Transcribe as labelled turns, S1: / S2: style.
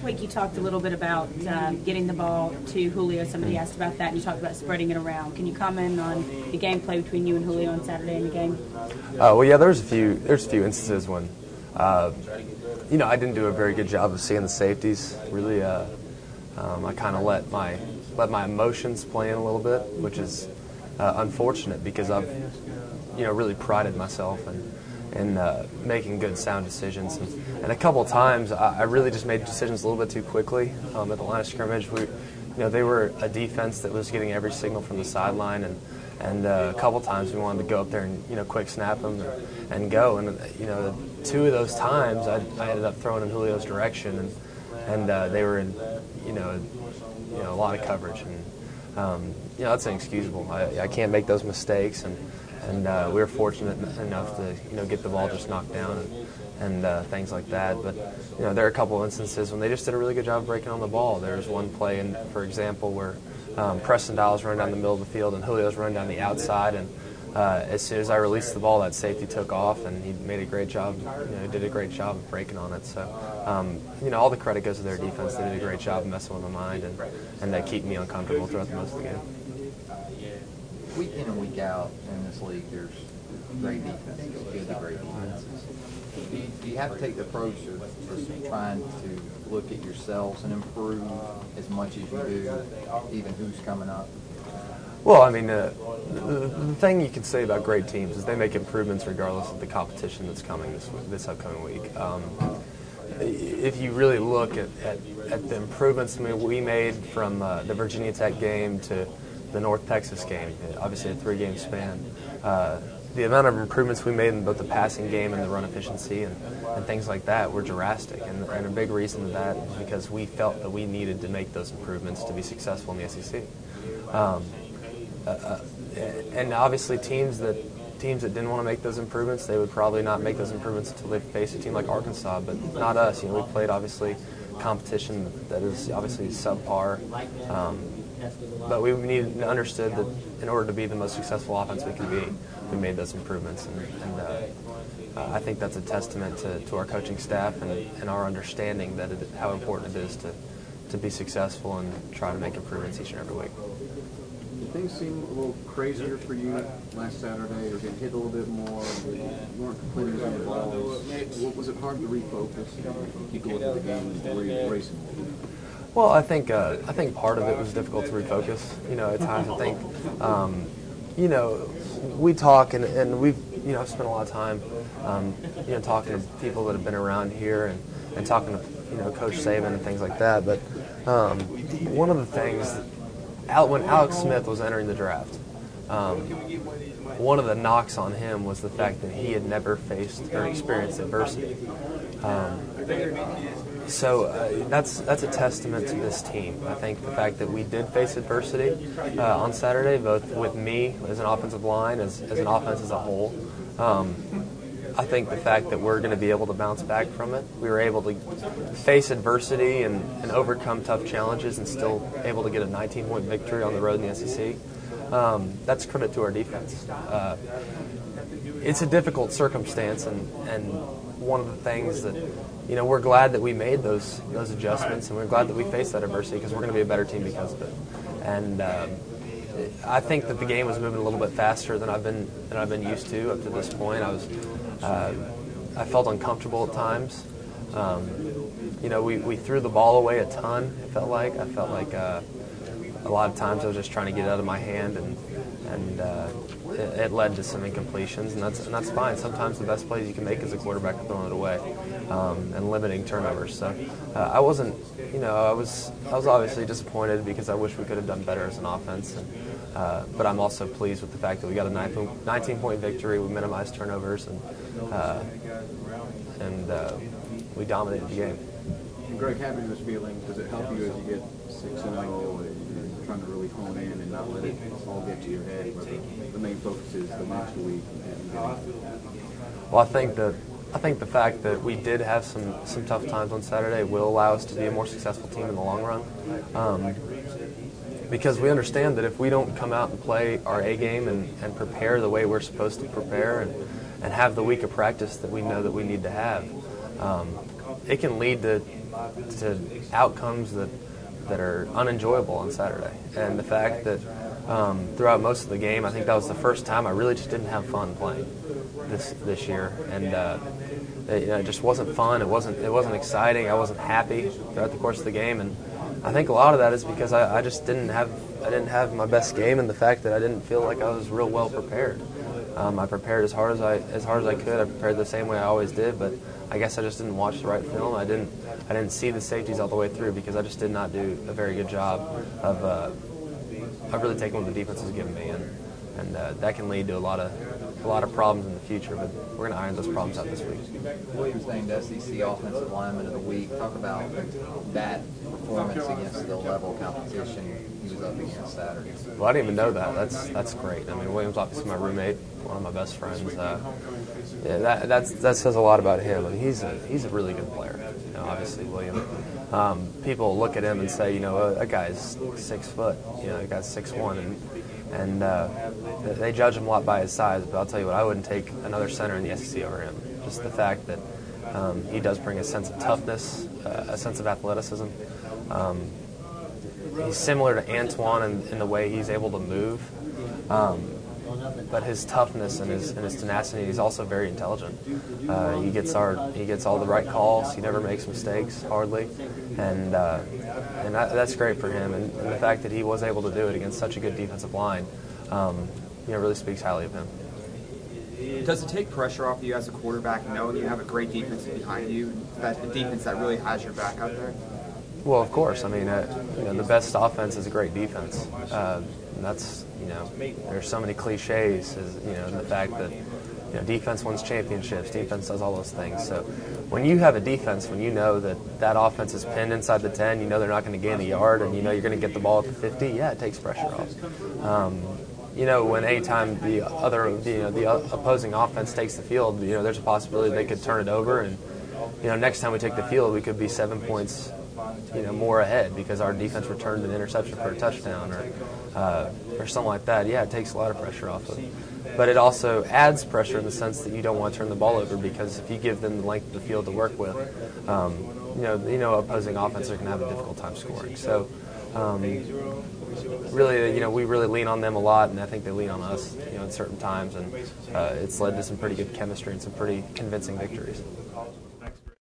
S1: week you talked a little bit about getting the ball to Julio. Somebody asked about that, and you talked about spreading it around. Can you comment on the gameplay between you and Julio on Saturday in the game?
S2: Well, yeah, there's a few instances when, I didn't do a very good job of seeing the safeties. Really, I kind of let my emotions play in a little bit, which is unfortunate because I've, really prided myself in making good, sound decisions. And a couple of times, I really just made decisions a little bit too quickly at the line of scrimmage. They were a defense that was getting every signal from the sideline, and a couple of times we wanted to go up there and quick snap them and go. And two of those times, I ended up throwing in Julio's direction, and they were in a lot of coverage, and that's inexcusable. I can't make those mistakes, and we were fortunate enough to get the ball just knocked down and things like that. But there are a couple of instances when they just did a really good job of breaking on the ball. There was one play, for example, where Preston Dial's running down the middle of the field and Julio's running down the outside, and as soon as I released the ball, that safety took off, and he made a great job. Did a great job of breaking on it. So, all the credit goes to their defense. They did a great job of messing with my mind, and they keep me uncomfortable throughout the most of the game.
S3: Week in and week out in this league, there's great defenses, great defenses. Do you have to take the approach of just trying to look at yourselves and improve as much as you do, even who's coming up?
S2: Well, I mean, the thing you can say about great teams is they make improvements regardless of the competition that's coming this upcoming week. If you really look at the improvements we made from the Virginia Tech game to the North Texas game, obviously a 3-game span, the amount of improvements we made in both the passing game and the run efficiency and things like that were drastic. And a big reason to that is because we felt that we needed to make those improvements to be successful in the SEC. And obviously teams that didn't want to make those improvements, they would probably not make those improvements until they face a team like Arkansas, but not us. We played obviously competition that is obviously subpar, but we needed and understood that in order to be the most successful offense we can be, we made those improvements, and I think that's a testament to our coaching staff and our understanding that how important it is to be successful and try to make improvements each and every week.
S4: Did things seem a little crazier for you last Saturday, or getting hit a little bit more? You weren't completing on the balls. Was it hard to refocus and keep going to the game and racing?
S2: Well, I think part of it was difficult to refocus. At times I think, we talk and we've spent a lot of time, talking to people that have been around here and talking to Coach Saban and things like that. But one of the things, when Alex Smith was entering the draft, one of the knocks on him was the fact that he had never faced or experienced adversity. So that's a testament to this team. I think the fact that we did face adversity on Saturday, both with me as an offensive line, as an offense as a whole. I think the fact that we're going to be able to bounce back from it, we were able to face adversity and overcome tough challenges and still able to get a 19-point victory on the road in the SEC. That's credit to our defense. It's a difficult circumstance, and one of the things that we're glad that we made those adjustments, and we're glad that we faced that adversity because we're going to be a better team because of it. And I think that the game was moving a little bit faster than I've been used to up to this point. I felt uncomfortable at times. We threw the ball away a ton. I felt like a lot of times I was just trying to get it out of my hand, and it led to some incompletions, and that's fine. Sometimes the best plays you can make as a quarterback are throwing it away and limiting turnovers. So I wasn't, I was obviously disappointed because I wish we could have done better as an offense. But I'm also pleased with the fact that we got a 19-point victory. We minimized turnovers, and we dominated the game.
S4: And Greg, having this feeling, does it help you as you get 6-0 and trying to really hone in and not let it all get to your head? But the main focus is the next week.
S2: Well, I think the fact that we did have some tough times on Saturday will allow us to be a more successful team in the long run. Because we understand that if we don't come out and play our A game and prepare the way we're supposed to prepare and have the week of practice that we know that we need to have, it can lead to outcomes that are unenjoyable on Saturday. And the fact that throughout most of the game, I think that was the first time I really just didn't have fun playing this year, and it just wasn't fun. It wasn't exciting. I wasn't happy throughout the course of the game, and I think a lot of that is because I just didn't have my best game, and the fact that I didn't feel like I was real well prepared. I prepared as hard as I could. I prepared the same way I always did, but I guess I just didn't watch the right film. I didn't see the safeties all the way through because I just did not do a very good job of really taking what the defense has given me, and that can lead to a lot of problems in the future. But we're going to iron those problems out this week.
S3: Williams named SEC Offensive Lineman of the Week. Talk about that performance against the level of competition he was up against Saturday.
S2: Well, I didn't even know that. That's great. I mean, Williams obviously my roommate, one of my best friends. Yeah, that says a lot about him. I mean, he's a really good player. You know, obviously William. People look at him and say, you know, that guy's 6 foot. You know, that guy's 6'1", and they judge him a lot by his size. But I'll tell you what, I wouldn't take another center in the SEC over him. Just the fact that he does bring a sense of toughness, a sense of athleticism. He's similar to Antoine in the way he's able to move, but his toughness and his tenacity. He's also very intelligent. He gets all the right calls. He never makes mistakes hardly, and that's great for him. And the fact that he was able to do it against such a good defensive line, really speaks highly of him.
S5: Does it take pressure off you as a quarterback knowing you have a great defense behind you, that the defense that really has your back out there?
S2: Well, of course. I mean, the best offense is a great defense. That's, there's so many cliches, in the fact that, defense wins championships, defense does all those things. So when you have a defense, when you know that offense is pinned inside the 10, you know they're not going to gain a yard, and you know you're going to get the ball at the 50, yeah, it takes pressure off. When anytime the opposing offense takes the field, there's a possibility they could turn it over, and next time we take the field, we could be 7 points, more ahead because our defense returned an interception for a touchdown or something like that. Yeah, it takes a lot of pressure off of it. But it also adds pressure in the sense that you don't want to turn the ball over, because if you give them the length of the field to work with, opposing offenses are going to have a difficult time scoring. So really, we really lean on them a lot, and I think they lean on us, at certain times, and it's led to some pretty good chemistry and some pretty convincing victories.